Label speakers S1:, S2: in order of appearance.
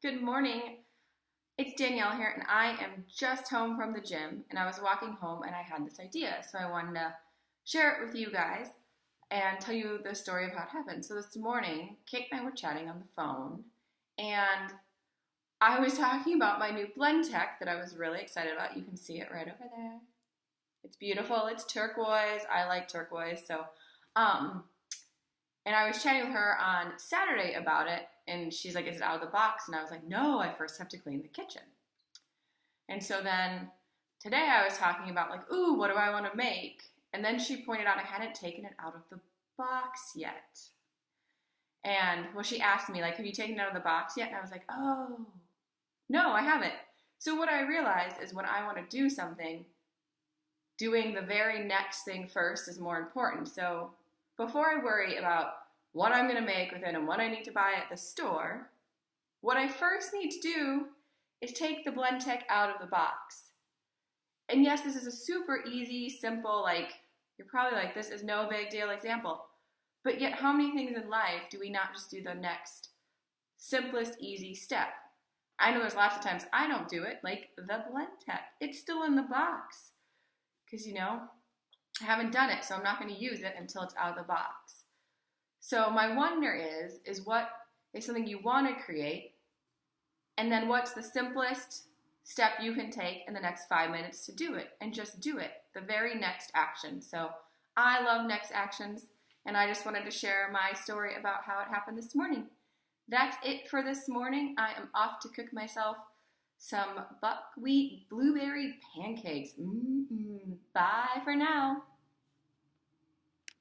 S1: Good morning. It's Danielle here, and I am just home from the gym. And I was walking home, and I had this idea, so I wanted to share it with you guys and tell you the story of how it happened. So this morning, Kate and I were chatting on the phone, and I was talking about my new blend tech that I was really excited about. You can see it right over there. It's beautiful. It's turquoise. I like turquoise, um, and I was chatting with her on Saturday about it, and she's like, "Is it out of the box?" And I was like, "No, I first have to clean the kitchen." And so then today I was talking about, like, "Ooh, what do I want to make?" And then she pointed out I hadn't taken it out of the box yet. And well, she asked me, like, "Have you taken it out of the box yet?" And I was like, "Oh, no, I haven't." So what I realized is when I want to do something, doing the very next thing first is more important. So before I worry about what I'm going to make with it and what I need to buy at the store, what I first need to do is take the blend tech out of the box. And yes, this is a super easy, simple, like, you're probably like, this is no big deal example. But yet, how many things in life do we not just do the next simplest, easy step? I know there's lots of times I don't do it, like the blend tech. It's still in the box because, I haven't done it, so I'm not going to use it until it's out of the box. So my wonder is what is something you want to create, and then what's the simplest step you can take in the next 5 minutes to do it, and just do it, the very next action. So I love next actions, and I just wanted to share my story about how it happened this morning. That's it for this morning. I am off to cook myself some buckwheat blueberry pancakes. Bye for now.